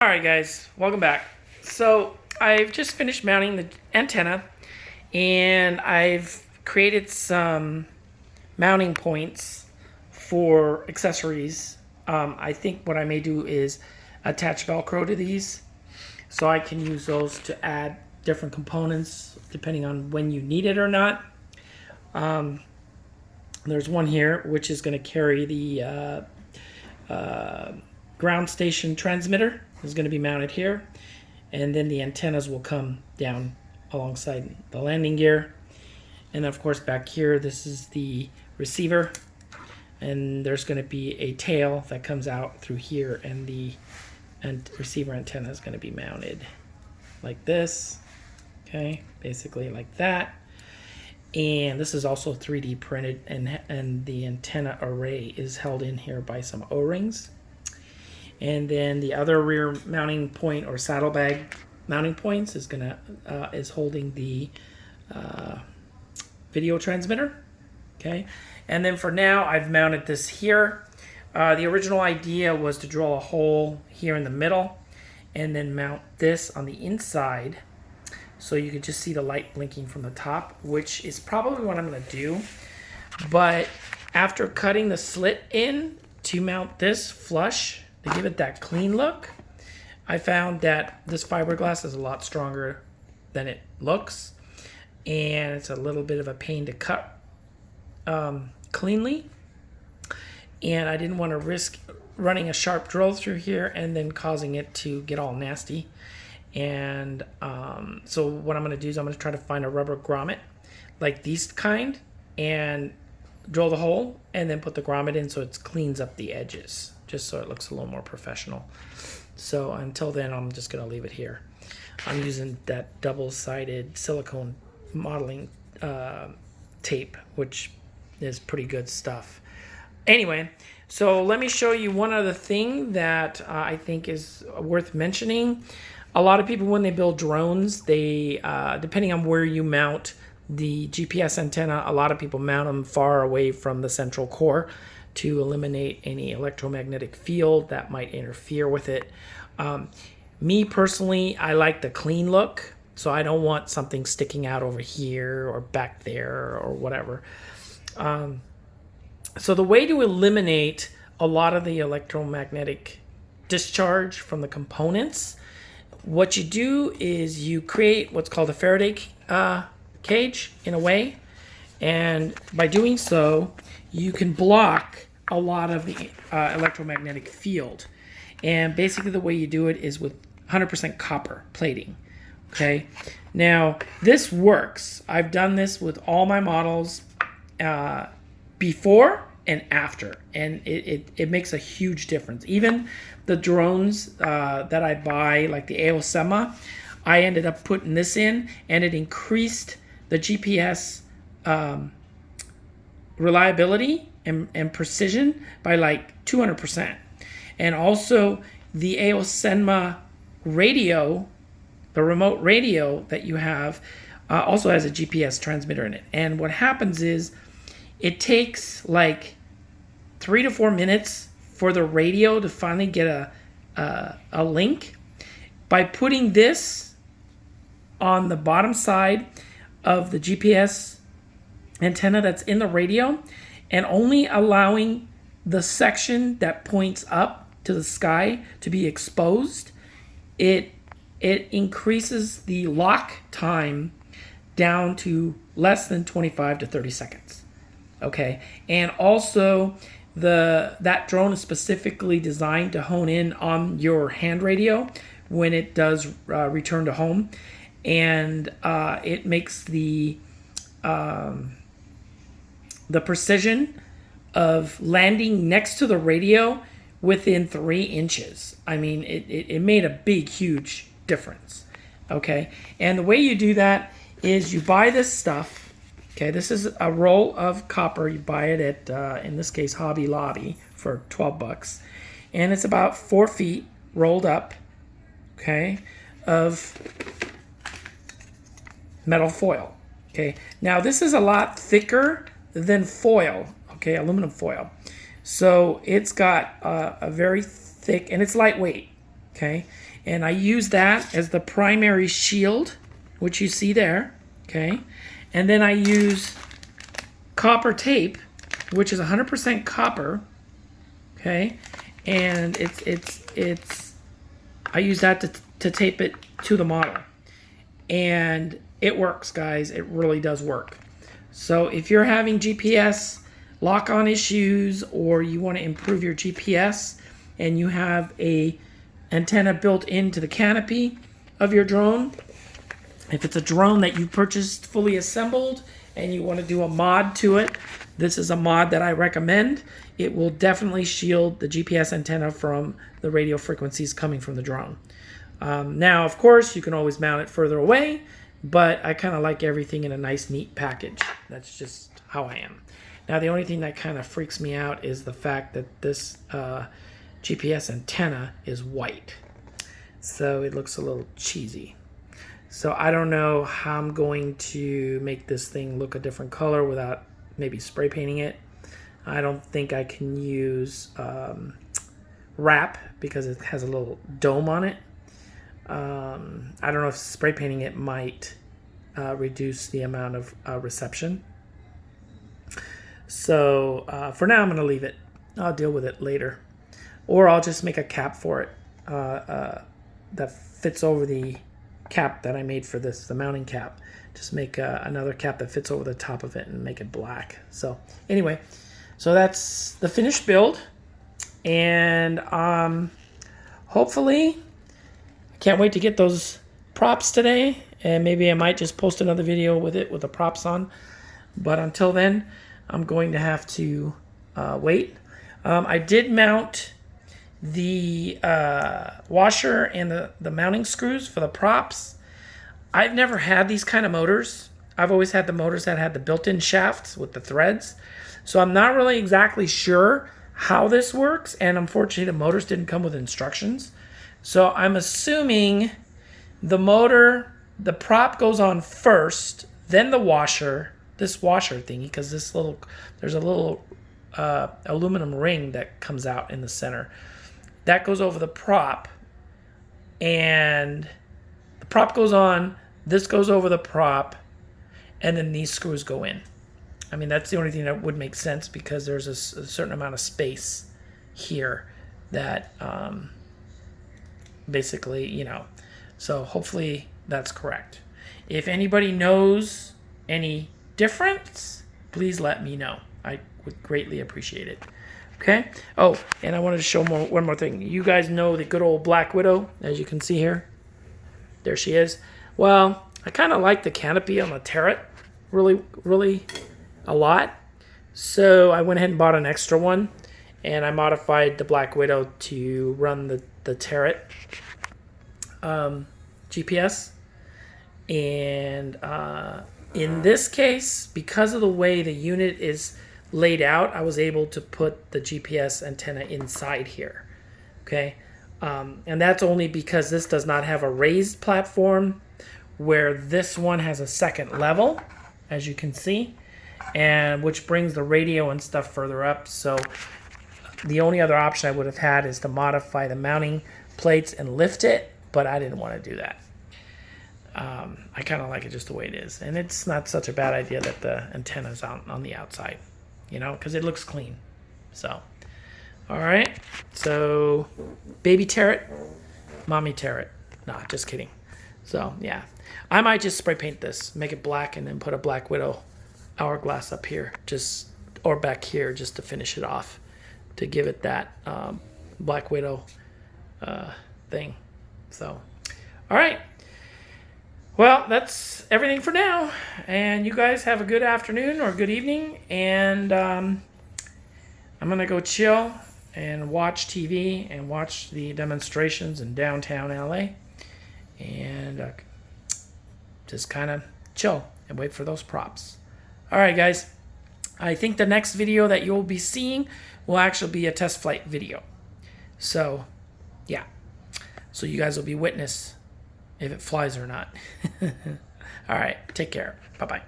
Alright guys, welcome back. So I've just finished mounting the antenna and I've created some mounting points for accessories. I think what I may do is attach Velcro to these so I can use those to add different components depending on when you need it or not. There's one here which is going to carry the ground station transmitter. Is going to be mounted here, and then the antennas will come down alongside the landing gear. And of course back here, this is the receiver, and there's going to be a tail that comes out through here, and the receiver antenna is going to be mounted like this. Okay, basically like that. And this is also 3D printed, and the antenna array is held in here by some O-rings. And then the other rear mounting point or saddlebag mounting points is holding the video transmitter. Okay, and then for now I've mounted this here. The original idea was to drill a hole here in the middle and then mount this on the inside so you could just see the light blinking from the top, which is probably what I'm going to do. But after cutting the slit in to mount this flush to give it that clean look, I found that this fiberglass is a lot stronger than it looks, and it's a little bit of a pain to cut cleanly, and I didn't want to risk running a sharp drill through here and then causing it to get all nasty. And so what I'm going to do is I'm going to try to find a rubber grommet like these kind and drill the hole and then put the grommet in so it cleans up the edges, just so it looks a little more professional. So until then, I'm just going to leave it here. I'm using that double-sided silicone modeling tape, which is pretty good stuff. Anyway, so let me show you one other thing that I think is worth mentioning. A lot of people, when they build drones, they depending on where you mount the GPS antenna, a lot of people mount them far away from the central core to eliminate any electromagnetic field that might interfere with it. Me personally, I like the clean look, so I don't want something sticking out over here or back there or whatever. So the way to eliminate a lot of the electromagnetic discharge from the components, what you do is you create what's called a Faraday cage in a way, and by doing so you can block a lot of the electromagnetic field. And basically the way you do it is with 100% copper plating. Okay, now this works. I've done this with all my models before and after, and it makes a huge difference. Even the drones that I buy, like the Aosema, I ended up putting this in, and it increased the GPS reliability and precision by like 200%. And also the Aosema radio, the remote radio that you have, also has a GPS transmitter in it. And what happens is it takes like 3 to 4 minutes for the radio to finally get a link. By putting this on the bottom side of the GPS antenna that's in the radio and only allowing the section that points up to the sky to be exposed, it increases the lock time down to less than 25 to 30 seconds. Okay, and also that drone is specifically designed to hone in on your hand radio when it does return to home, and it makes the precision of landing next to the radio within 3 inches. I mean, it made a big, huge difference. Okay, and the way you do that is you buy this stuff. Okay, this is a roll of copper. You buy it at, in this case, Hobby Lobby for 12 bucks. And it's about 4 feet rolled up, okay, of metal foil. Okay, now this is a lot thicker than foil, okay, aluminum foil. So it's got a very thick, and it's lightweight, okay? And I use that as the primary shield, which you see there, okay? And then I use copper tape, which is 100% copper, okay? And I use that to tape it to the model. And it works, guys. It really does work. So if you're having GPS lock-on issues, or you want to improve your GPS and you have a antenna built into the canopy of your drone, if it's a drone that you purchased fully assembled and you want to do a mod to it, this is a mod that I recommend. It will definitely shield the GPS antenna from the radio frequencies coming from the drone. Now, of course, you can always mount it further away, but I kind of like everything in a nice, neat package. That's just how I am. Now, the only thing that kind of freaks me out is the fact that this GPS antenna is white. So it looks a little cheesy. So I don't know how I'm going to make this thing look a different color without maybe spray painting it. I don't think I can use wrap because it has a little dome on it. I don't know if spray painting it might reduce the amount of reception. So for now, I'm going to leave it. I'll deal with it later. Or I'll just make a cap for it that fits over the cap that I made for this, the mounting cap. Just make another cap that fits over the top of it and make it black. So anyway, so that's the finished build. And hopefully, I can't wait to get those props today. And maybe I might just post another video with it with the props on. But until then, I'm going to have to wait. I did mount the washer and the mounting screws for the props. I've never had these kind of motors. I've always had the motors that had the built-in shafts with the threads. So I'm not really exactly sure how this works. And unfortunately, the motors didn't come with instructions. So I'm assuming the motor, the prop goes on first, then the washer, this washer thingy, because there's a little aluminum ring that comes out in the center. That goes over the prop, and the prop goes on, this goes over the prop, and then these screws go in. I mean, that's the only thing that would make sense because there's a certain amount of space here that basically, you know, so hopefully that's correct. If anybody knows any difference, please let me know. I would greatly appreciate it. Okay. Oh, and I wanted to show one more thing. You guys know the good old Black Widow, as you can see here. There she is. Well, I kind of like the canopy on the turret really, really a lot. So I went ahead and bought an extra one, and I modified the Black Widow to run the turret GPS. And in this case, because of the way the unit is laid out, I was able to put the GPS antenna inside here. Okay. And that's only because this does not have a raised platform, where this one has a second level, as you can see, and which brings the radio and stuff further up. So the only other option I would have had is to modify the mounting plates and lift it, but I didn't want to do that. I kind of like it just the way it is. And it's not such a bad idea that the antenna's on the outside, you know, because it looks clean. So, all right. So, baby turret, mommy turret. Nah, just kidding. So, yeah. I might just spray paint this, make it black, and then put a Black Widow hourglass up here, or back here, just to finish it off, to give it that Black Widow thing. So, all right. Well, that's everything for now. And you guys have a good afternoon or good evening. And I'm going to go chill and watch TV and watch the demonstrations in downtown LA. And just kind of chill and wait for those props. All right, guys. I think the next video that you'll be seeing will actually be a test flight video. So, yeah. So you guys will be witness if it flies or not. All right. Take care. Bye-bye.